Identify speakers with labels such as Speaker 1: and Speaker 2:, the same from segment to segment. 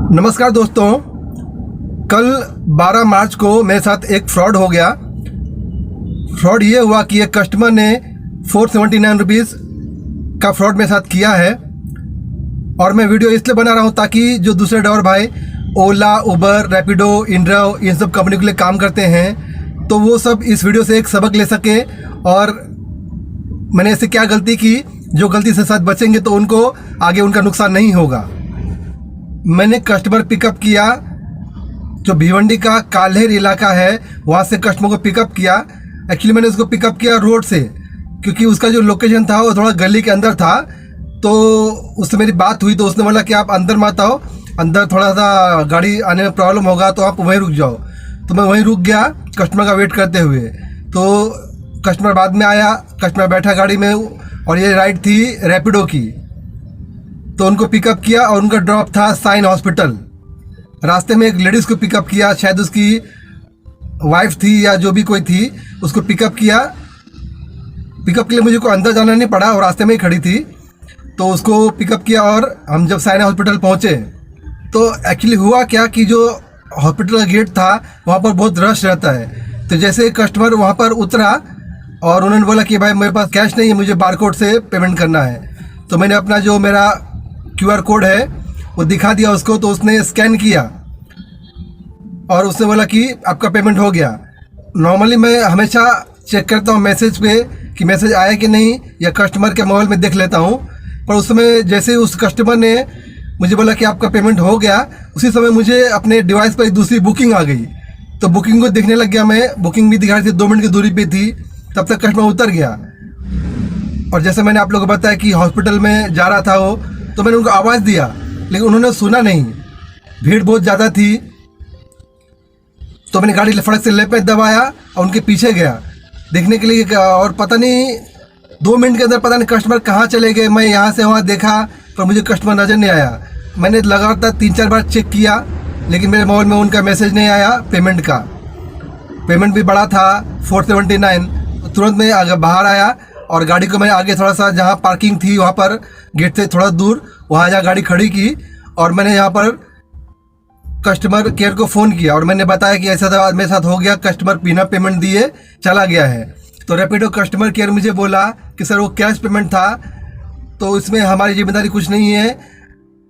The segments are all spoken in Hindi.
Speaker 1: नमस्कार दोस्तों, कल 12 मार्च को मेरे साथ एक फ्रॉड हो गया। फ्रॉड ये हुआ कि एक कस्टमर ने 479 रुपीज़ का फ्रॉड मेरे साथ किया है। और मैं वीडियो इसलिए बना रहा हूँ ताकि जो दूसरे ड्राइवर भाई ओला, उबर, रैपिडो, इंड्राव इन सब कंपनी के लिए काम करते हैं तो वो सब इस वीडियो से एक सबक ले सके और मैंने ऐसे क्या गलती की, जो गलती से साथ बचेंगे तो उनको आगे उनका नुकसान नहीं होगा। मैंने कस्टमर पिकअप किया जो भिवंडी का काल्हेर इलाका है, वहाँ से कस्टमर को पिकअप किया। एक्चुअली मैंने उसको पिकअप किया रोड से, क्योंकि उसका जो लोकेशन था वो थोड़ा गली के अंदर था। तो उससे मेरी बात हुई तो उसने बोला कि आप अंदर मत आओ, अंदर थोड़ा सा गाड़ी आने में प्रॉब्लम होगा तो आप वहीं रुक जाओ। तो मैं वहीं रुक गया कस्टमर का वेट करते हुए। तो कस्टमर बाद में आया, कस्टमर बैठा गाड़ी में और ये राइड थी रैपिडो की। तो उनको पिकअप किया और उनका ड्रॉप था साइन हॉस्पिटल। रास्ते में एक लेडीज़ को पिकअप किया, शायद उसकी वाइफ थी या जो भी कोई थी, उसको पिकअप किया। पिकअप के लिए मुझे कोई अंदर जाना नहीं पड़ा और रास्ते में ही खड़ी थी। तो उसको पिकअप किया और हम जब साइन हॉस्पिटल पहुँचे तो एक्चुअली हुआ क्या कि जो हॉस्पिटल का गेट था वहाँ पर बहुत रश रहता है। तो जैसे कस्टमर वहाँ पर उतरा और उन्होंने बोला कि भाई मेरे पास कैश नहीं है, मुझे बारकोड से पेमेंट करना है। तो मैंने अपना जो मेरा QR कोड है वो दिखा दिया उसको। तो उसने स्कैन किया और उसने बोला कि आपका पेमेंट हो गया। नॉर्मली मैं हमेशा चेक करता हूँ मैसेज पे कि मैसेज आया कि नहीं, या कस्टमर के मोबाइल में देख लेता हूँ। पर उस समय जैसे ही उस कस्टमर ने मुझे बोला कि आपका पेमेंट हो गया, उसी समय मुझे अपने डिवाइस पर एक दूसरी बुकिंग आ गई। तो बुकिंग को देखने लग गया मैं। बुकिंग भी दिखा रही थी, 2 मिनट की दूरी पे थी। तब तक कस्टमर उतर गया। और जैसे मैंने आप लोगों को बताया कि हॉस्पिटल में जा रहा था वो, तो मैंने उनको आवाज़ दिया लेकिन उन्होंने सुना नहीं, भीड़ बहुत ज़्यादा थी। तो मैंने गाड़ी फड़क से लेफ्ट में दबाया और उनके पीछे गया देखने के लिए। और पता नहीं 2 मिनट के अंदर पता नहीं कस्टमर कहाँ चले गए। मैं यहाँ से वहाँ देखा पर मुझे कस्टमर नज़र नहीं आया। मैंने लगातार 3-4 बार चेक किया लेकिन मेरे मोबाइल में उनका मैसेज नहीं आया पेमेंट का। पेमेंट भी बड़ा था 479। तुरंत मैं आगे बाहर आया और गाड़ी को मैंने आगे थोड़ा सा, जहाँ पार्किंग थी वहाँ पर गेट से थोड़ा दूर, वहाँ जहाँ गाड़ी खड़ी की और मैंने यहाँ पर कस्टमर केयर को फ़ोन किया और मैंने बताया कि ऐसा मेरे साथ हो गया, कस्टमर बिना पेमेंट दिए चला गया है। तो रैपिडो कस्टमर केयर मुझे बोला कि सर वो कैश पेमेंट था, तो इसमें हमारी जिम्मेदारी कुछ नहीं है,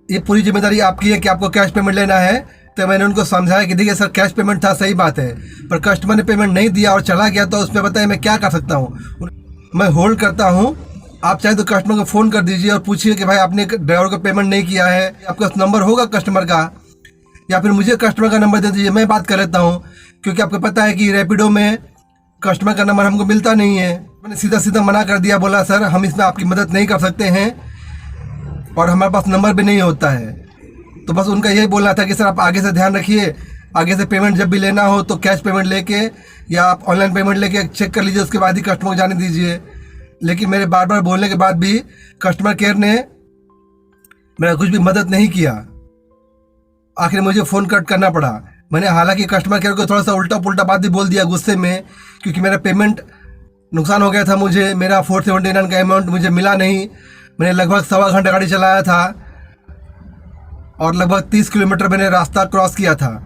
Speaker 1: ये पूरी जिम्मेदारी आपकी है कि आपको कैश पेमेंट लेना है। तो मैंने उनको समझाया कि देखिए सर कैश पेमेंट था, सही बात है, पर कस्टमर ने पेमेंट नहीं दिया और चला गया तो उसमें बताइए मैं क्या कर सकता हूँ। मैं होल्ड करता हूँ, आप चाहे तो कस्टमर को फ़ोन कर दीजिए और पूछिए कि भाई आपने ड्राइवर को पेमेंट नहीं किया है, आपका नंबर होगा कस्टमर का, या फिर मुझे कस्टमर का नंबर दे दीजिए, मैं बात कर लेता हूँ। क्योंकि आपको पता है कि रैपिडो में कस्टमर का नंबर हमको मिलता नहीं है। मैंने सीधा सीधा मना कर दिया, बोला सर हम इसमें आपकी मदद नहीं कर सकते हैं और हमारे पास नंबर भी नहीं होता है। तो बस उनका यही बोलना था कि सर आप आगे से ध्यान रखिए, आगे से पेमेंट जब भी लेना हो तो कैश पेमेंट लेके या आप ऑनलाइन पेमेंट लेके चेक कर लीजिए, उसके बाद ही कस्टमर को जाने दीजिए। लेकिन मेरे बार बार बोलने के बाद भी कस्टमर केयर ने मेरा कुछ भी मदद नहीं किया। आखिर मुझे फ़ोन कट करना पड़ा। मैंने हालांकि कस्टमर केयर को थोड़ा सा उल्टा पुल्टा बात भी बोल दिया गुस्से में, क्योंकि मेरा पेमेंट नुकसान हो गया था। मुझे मेरा 479 का अमाउंट मुझे मिला नहीं। मैंने लगभग 1.25 घंटा गाड़ी चलाया था और लगभग 30 किलोमीटर मैंने रास्ता क्रॉस किया था।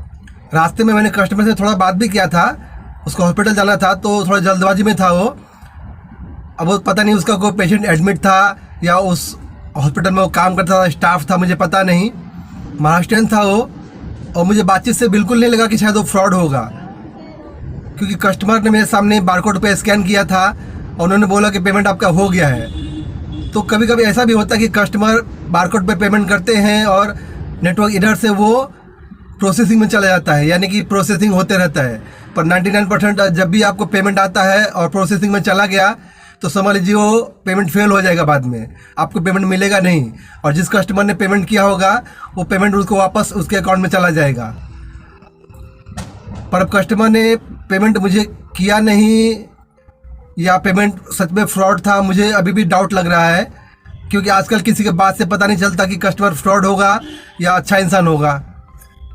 Speaker 1: रास्ते में मैंने कस्टमर से थोड़ा बात भी किया था, उसको हॉस्पिटल जाना था तो थोड़ा जल्दबाजी में था वो। अब वो पता नहीं उसका कोई पेशेंट एडमिट था या उस हॉस्पिटल में वो काम करता था, स्टाफ था, मुझे पता नहीं। महाराष्ट्रियन था वो और मुझे बातचीत से बिल्कुल नहीं लगा कि शायद वो फ्रॉड होगा, क्योंकि कस्टमर ने मेरे सामने बारकोड पे स्कैन किया था और उन्होंने बोला कि पेमेंट आपका हो गया है। तो कभी कभी ऐसा भी होता है कि कस्टमर बारकोड पे पेमेंट करते हैं और नेटवर्क इधर से वो प्रोसेसिंग में चला जाता है, यानी कि प्रोसेसिंग होते रहता है। पर 99% जब भी आपको पेमेंट आता है और प्रोसेसिंग में चला गया तो समझ लीजिए वो पेमेंट फेल हो जाएगा, बाद में आपको पेमेंट मिलेगा नहीं। और जिस कस्टमर ने पेमेंट किया होगा वो पेमेंट उसको वापस उसके अकाउंट में चला जाएगा। पर अब कस्टमर ने पेमेंट मुझे किया नहीं या पेमेंट सच में फ्रॉड था, मुझे अभी भी डाउट लग रहा है। क्योंकि आजकल किसी के बात से पता नहीं चलता कि कस्टमर फ्रॉड होगा या अच्छा इंसान होगा।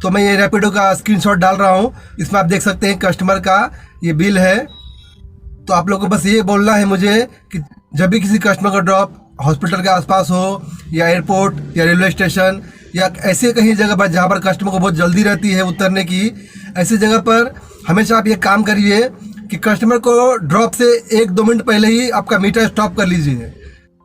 Speaker 1: तो मैं ये रैपिडो का स्क्रीनशॉट डाल रहा हूँ, इसमें आप देख सकते हैं कस्टमर का ये बिल है। तो आप लोगों को बस ये बोलना है मुझे कि जब भी किसी कस्टमर का ड्रॉप हॉस्पिटल के आसपास हो या एयरपोर्ट या रेलवे स्टेशन या ऐसे कहीं जगह पर जहाँ पर कस्टमर को बहुत जल्दी रहती है उतरने की, ऐसी जगह पर हमेशा आप ये काम करिए कि कस्टमर को ड्रॉप से 1-2 मिनट पहले ही आपका मीटर स्टॉप कर लीजिए।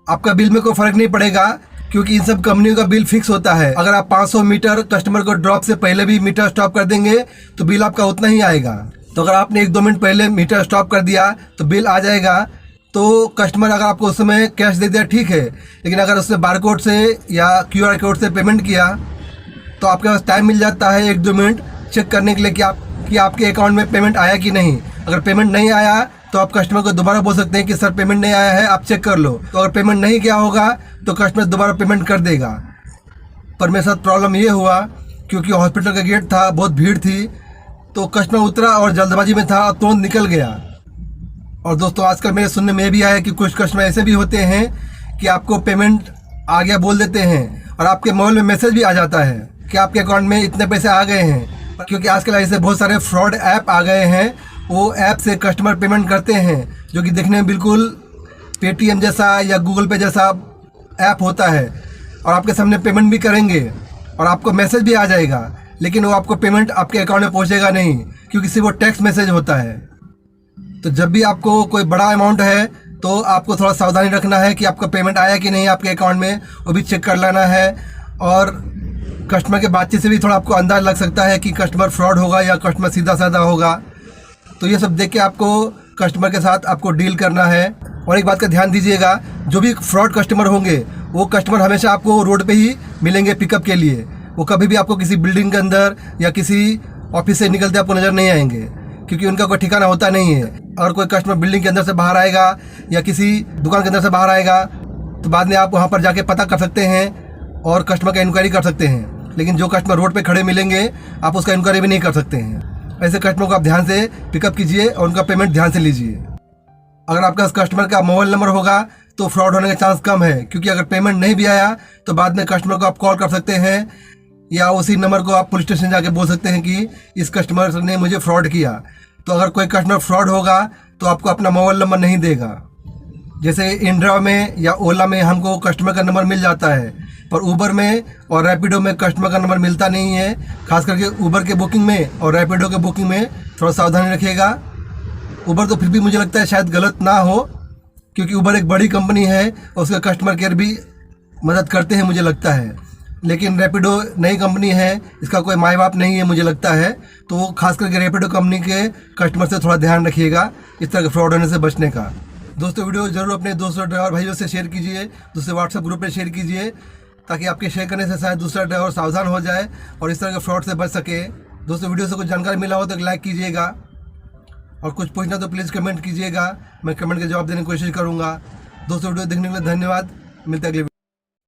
Speaker 1: आपका बिल में कोई फ़र्क नहीं पड़ेगा, क्योंकि इन सब कंपनियों का बिल फिक्स होता है। अगर आप 500 मीटर कस्टमर को ड्रॉप से पहले भी मीटर स्टॉप कर देंगे तो बिल आपका उतना ही आएगा। तो अगर आपने 1-2 मिनट पहले मीटर स्टॉप कर दिया तो बिल आ जाएगा। तो कस्टमर अगर आपको उस समय कैश दे दिया ठीक है, लेकिन अगर उसने बारकोड से या QR कोड से पेमेंट किया तो आपके पास टाइम मिल जाता है 1-2 मिनट चेक करने के लिए कि आपके अकाउंट में पेमेंट आया कि नहीं। अगर पेमेंट नहीं आया तो आप कस्टमर को दोबारा बोल सकते हैं कि सर पेमेंट नहीं आया है, आप चेक कर लो। तो अगर पेमेंट नहीं किया होगा तो कस्टमर दोबारा पेमेंट कर देगा। पर मेरे साथ प्रॉब्लम ये हुआ, क्योंकि हॉस्पिटल का गेट था, बहुत भीड़ थी, तो कस्टमर उतरा और जल्दबाजी में था, तुरंत निकल गया। और दोस्तों आजकल मेरे सुनने में भी आया कि कुछ कस्टमर ऐसे भी होते हैं कि आपको पेमेंट आ गया बोल देते हैं और आपके मोबाइल में मैसेज भी आ जाता है कि आपके अकाउंट में इतने पैसे आ गए हैं। क्योंकि आजकल ऐसे बहुत सारे फ्रॉड ऐप आ गए हैं, वो ऐप से कस्टमर पेमेंट करते हैं जो कि देखने में बिल्कुल पेटीएम जैसा या गूगल पे जैसा ऐप होता है, और आपके सामने पेमेंट भी करेंगे और आपको मैसेज भी आ जाएगा, लेकिन वो आपको पेमेंट आपके अकाउंट में पहुंचेगा नहीं, क्योंकि सिर्फ वो टेक्स्ट मैसेज होता है। तो जब भी आपको कोई बड़ा अमाउंट है तो आपको थोड़ा सावधानी रखना है कि आपका पेमेंट आया कि नहीं आपके अकाउंट में, वो भी चेक कर लेना है। और कस्टमर के बातचीत से भी थोड़ा आपको अंदाज़ लग सकता है कि कस्टमर फ्रॉड होगा या कस्टमर सीधा साधा होगा। तो ये सब देख के आपको कस्टमर के साथ आपको डील करना है। और एक बात का ध्यान दीजिएगा, जो भी फ्रॉड कस्टमर होंगे वो कस्टमर हमेशा आपको रोड पे ही मिलेंगे पिकअप के लिए। वो कभी भी आपको किसी बिल्डिंग के अंदर या किसी ऑफिस से निकलते आपको नज़र नहीं आएंगे, क्योंकि उनका कोई ठिकाना होता नहीं है। अगर कोई कस्टमर बिल्डिंग के अंदर से बाहर आएगा या किसी दुकान के अंदर से बाहर आएगा तो बाद में आप वहाँ पर जाके पता कर सकते हैं और कस्टमर का इंक्वायरी कर सकते हैं। लेकिन जो कस्टमर रोड पे खड़े मिलेंगे आप उसका इंक्वायरी भी नहीं कर सकते हैं। ऐसे कस्टमर को आप ध्यान से पिकअप कीजिए और उनका पेमेंट ध्यान से लीजिए। अगर आपका कस्टमर का मोबाइल नंबर होगा तो फ्रॉड होने का चांस कम है, क्योंकि अगर पेमेंट नहीं भी आया तो बाद में कस्टमर को आप कॉल कर सकते हैं या उसी नंबर को आप पुलिस स्टेशन जाके बोल सकते हैं कि इस कस्टमर ने मुझे फ्रॉड किया। तो अगर कोई कस्टमर फ्रॉड होगा तो आपको अपना मोबाइल नंबर नहीं देगा। जैसे इंड्रा में या ओला में हमको कस्टमर का नंबर मिल जाता है, पर ऊबर में और रैपिडो में कस्टमर का नंबर मिलता नहीं है। खास करके ऊबर के बुकिंग में और रैपिडो के बुकिंग में थोड़ा सावधानी रखिएगा। ऊबर तो फिर भी मुझे लगता है शायद गलत ना हो, क्योंकि ऊबर एक बड़ी कंपनी है और उसका कस्टमर केयर भी मदद करते हैं मुझे लगता है। लेकिन रैपिडो नई कंपनी है, इसका कोई माई बाप नहीं है मुझे लगता है। तो खास करके रैपिडो कंपनी के कस्टमर से थोड़ा ध्यान रखिएगा इस तरह के फ्रॉड होने से बचने का। दोस्तों वीडियो जरूर अपने दोस्तों ड्राइवर भाइयों से शेयर कीजिए, दूसरे व्हाट्सएप ग्रुप पे शेयर कीजिए, ताकि आपके शेयर करने से शायद दूसरा ड्राइवर सावधान हो जाए और इस तरह के फ्रॉड से बच सके। दोस्तों वीडियो से कुछ जानकारी मिला हो तो लाइक कीजिएगा, और कुछ पूछना तो प्लीज़ कमेंट कीजिएगा, मैं कमेंट का जवाब देने की कोशिश करूँगा। दोस्तों वीडियो देखने के लिए धन्यवाद, मिलते हैं अगले वीडियो।